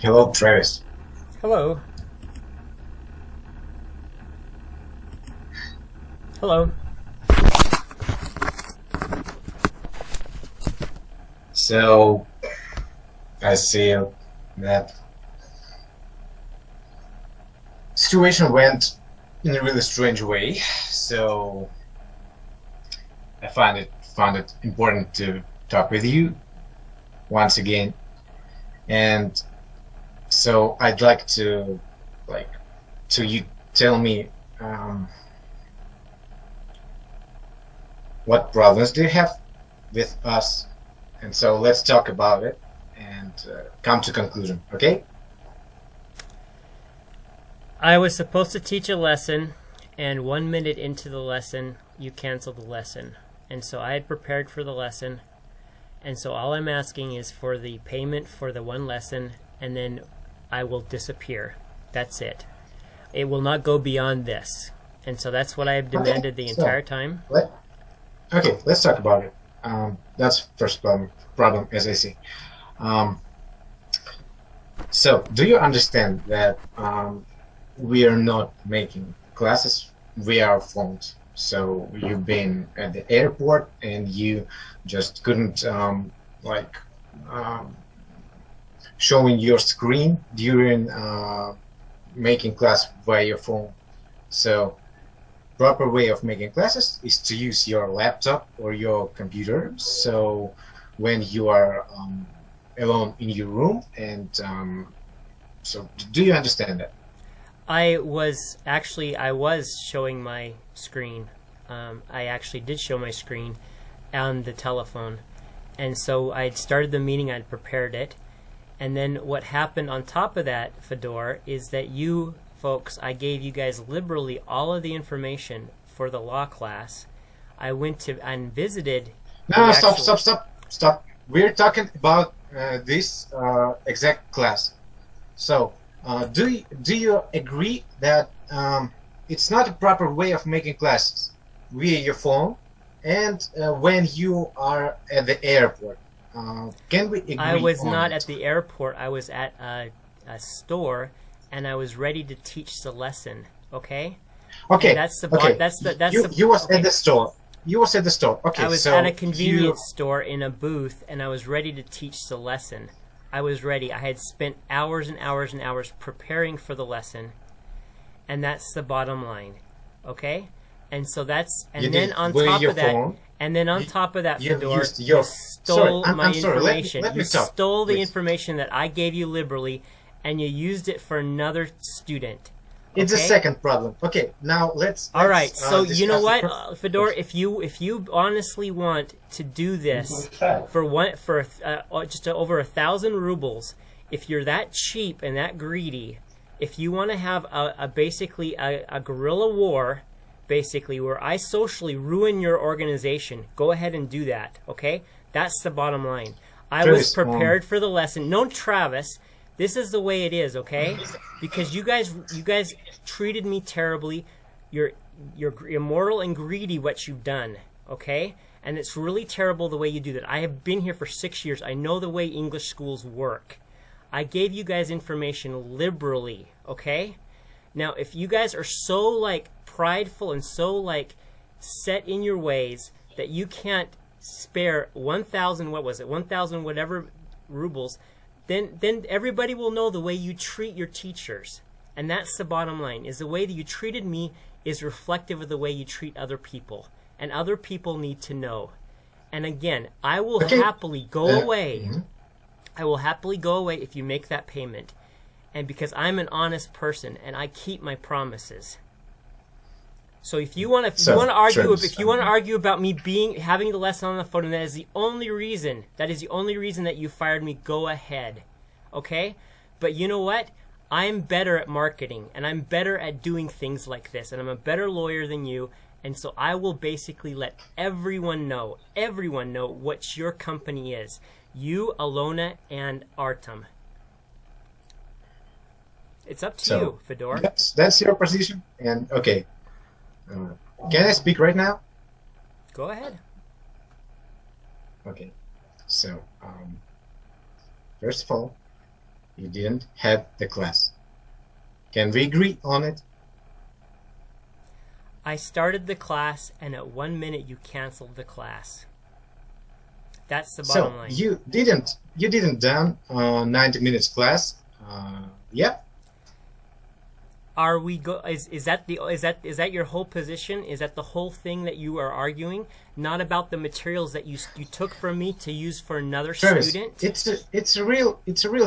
Hello, Travis. Hello. Hello. So, I see that situation went in a really strange way. So, I found it important to talk with you once again. And so, I'd like to you tell me what problems do you have with us, and so let's talk about it and come to conclusion. Okay? I was supposed to teach a lesson, and 1 minute into the lesson, you canceled the lesson. And so I had prepared for the lesson, and so all I'm asking is for the payment for the one lesson, and then I will disappear. That's it. It will not go beyond this. And so that's what I have demanded the entire time. Okay, let's talk about it. That's first problem, as I see. So, do you understand that we are not making classes via our phones? So you've been at the airport and you just couldn't showing your screen during making class via your phone. So proper way of making classes is to use your laptop or your computer. So when you are alone in your room, and so do you understand that? I was showing my screen. I actually did show my screen on the telephone. And so I had started the meeting, I'd prepared it. And then what happened on top of that, Fedor, is that you folks, I gave you guys liberally all of the information for the law class. I went to and visited. No, stop. We're talking about this exact class. So, do you agree that it's not a proper way of making classes via your phone, and when you are at the airport? Can we agree? I was on not it? at the airport. I was at a store, and I was ready to teach the lesson. Okay. Okay. And that's the okay. You was okay. at the store. You was at the store. Okay. I was so at a convenience store in a booth, and I was ready to teach the lesson. I was ready. I had spent hours and hours and hours preparing for the lesson, and that's the bottom line. Okay. And so that's then on top of that. And then on top of that, Fedor, you stole my information. You stole the information that I gave you liberally, and you used it for another student. Okay? It's a second problem. Okay, now let's all right, so you know what, Fedor, if you honestly want to do this for just over 1,000 rubles, if you're that cheap and that greedy, if you want to have basically a guerrilla war, basically where I socially ruin your organization, go ahead and do that. Okay, that's the bottom line. I was prepared for the lesson. No, Travis, this is the way it is. Okay, because you guys treated me terribly. You're immoral and greedy what you've done. Okay, and it's really terrible the way you do that. I have been here for 6 years. I know the way English schools work. I gave you guys information liberally. Okay, now if you guys are so prideful and so set in your ways that you can't spare 1,000, what was it, 1,000 whatever rubles, then everybody will know the way you treat your teachers. And that's the bottom line, is the way that you treated me is reflective of the way you treat other people. And other people need to know. And again, I will happily go away. I will happily go away if you make that payment. And because I'm an honest person and I keep my promises. So if you want to argue about me having the lesson on the phone, and that is the only reason that you fired me, go ahead. Okay? But you know what? I'm better at marketing, and I'm better at doing things like this, and I'm a better lawyer than you, and so I will basically let everyone know what your company is. You, Alona, and Artem. It's up to you, Fedor. That's your position, and okay. Can I speak right now? Go ahead. Okay. So, first of all, you didn't have the class. Can we agree on it? I started the class, and at 1 minute you canceled the class. That's the bottom line. You didn't done 90 minutes class. Yeah. Are we is that your whole position? Is that the whole thing that you are arguing? Not about the materials that you took from me to use for another student? It's a real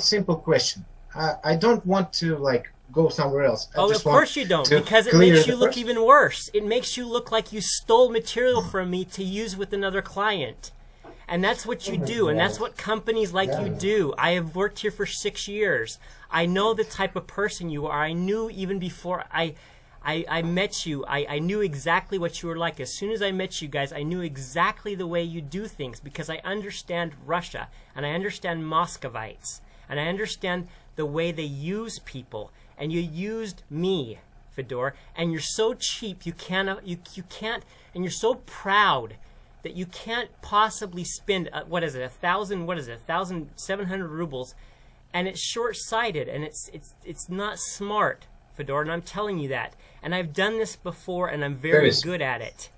simple question. I don't want to like go somewhere else. Of course you don't, because it makes you look even worse. It makes you look like you stole material from me to use with another client. And that's what you do, and that's what companies like you do. I have worked here for 6 years. I know the type of person you are. I knew even before I met you, I knew exactly what you were like. As soon as I met you guys, I knew exactly the way you do things, because I understand Russia, and I understand Muscovites, and I understand the way they use people. And you used me, Fedor, and you're so cheap, you can't, and you're so proud that you can't possibly spend, 1,700 rubles, and it's short-sighted, and it's not smart, Fedor, and I'm telling you that. And I've done this before, and I'm very good at it.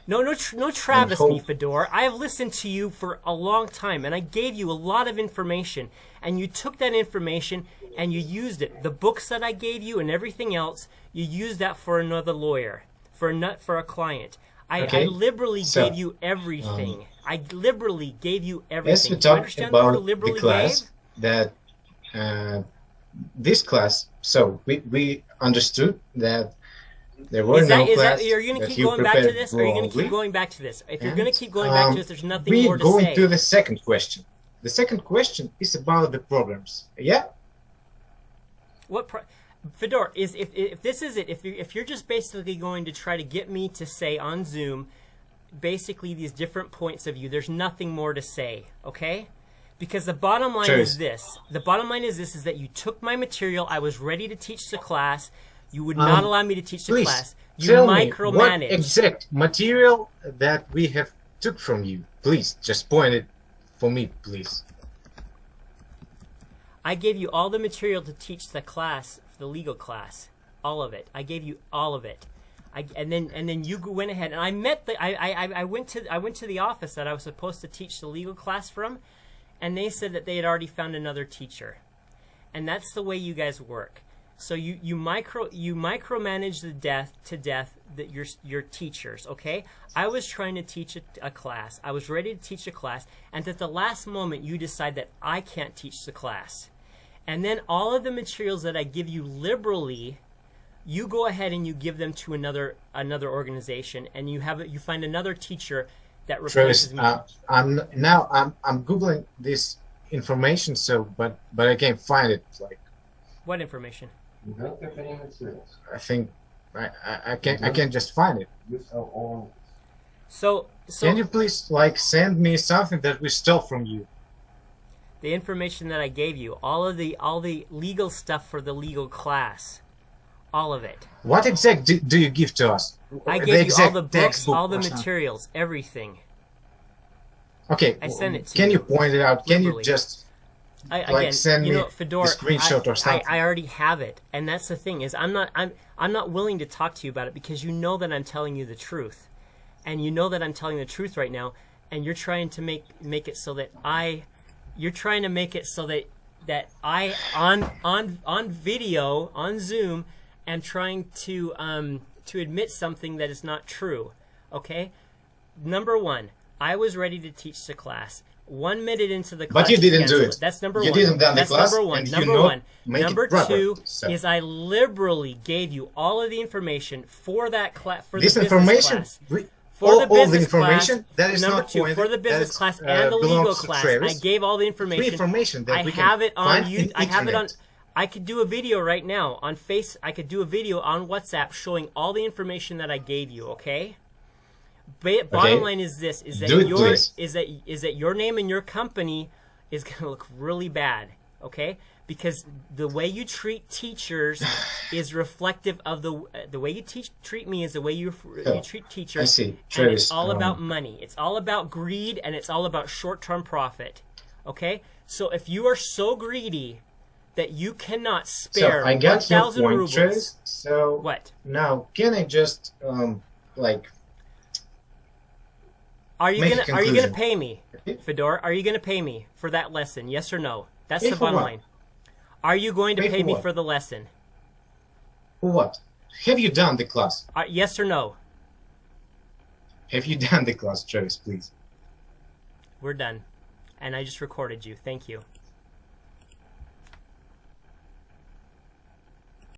No Travis me, Fedor. I have listened to you for a long time, and I gave you a lot of information, and you took that information and you used it. The books that I gave you and everything else, you used that for another lawyer, for a client. I liberally gave you everything. I liberally gave you everything. Let's talk about the class that this class. So we understood that there were no class. Are you going to keep going back to this? Or are you going to keep going back to this? If you're going to keep going back to this, there's nothing more to say. We're going to the second question. The second question is about the programs. Yeah. Fedor, if this is it, if you're just basically going to try to get me to say on Zoom, basically these different points of view, there's nothing more to say, okay? Because the bottom line is this. The bottom line is this: is that you took my material. I was ready to teach the class. You would not allow me to teach the class. You micromanage. What exact material that we have took from you? Please, just point it for me, please. I gave you all the material to teach the class, the legal class, all of it. I gave you all of it, and then you went ahead and I went to the office that I was supposed to teach the legal class from, and they said that they had already found another teacher, and that's the way you guys work. So you micromanage the death that your teachers, okay? I was trying to teach a class. I was ready to teach a class, and at the last moment you decide that I can't teach the class. And then all of the materials that I give you liberally, you go ahead and you give them to another organization, and you find another teacher that replaces me. I'm googling this information, but I can't find it. Like, what information? I think I can't just find it. So can you please send me something that we stole from you? The information that I gave you, all the legal stuff for the legal class, all of it. What exactly do you give to us? I gave you all the books, all the materials, everything. Okay. I sent it to you. Can you point it out? Can you just send me Fedor, the screenshot or something? I already have it, and that's the thing is I'm not willing to talk to you about it because you know that I'm telling you the truth, and you know that I'm telling the truth right now, and you're trying to make it so that you're trying to make it so that I on video on Zoom am trying to admit something that is not true. Okay, number one, I was ready to teach the class. 1 minute into the class, but you didn't do it. That's number you one. Didn't done That's the class, number one. And number one. Number two so. is I liberally gave you all of the information for that class, for this the information. business class. For the business information class, that is number not two, pointed, for the business class and the legal class, I gave all the information. That I have it on you. I have it on. I could do a video right now on I could do a video on WhatsApp showing all the information that I gave you. Okay. Bottom line is this: is that your name and your company is going to look really bad. Okay. Because the way you treat teachers is reflective of the way you treat me is the way you treat teachers. I see. And it's all about money. It's all about greed, and it's all about short-term profit. Okay? So if you are so greedy that you cannot spare so I got your 1,000 point, rubles. Travis. So What? now can I just like Are you make a gonna conclusion? pay me, Fedor? Are you gonna pay me for that lesson? Yes or no? That's Pay the for bottom what? line. Are you going to Pay pay for me what? for the lesson? For what? Have you done the class? Yes or no? Have you done the class, Travis, please? We're done. And I just recorded you. Thank you.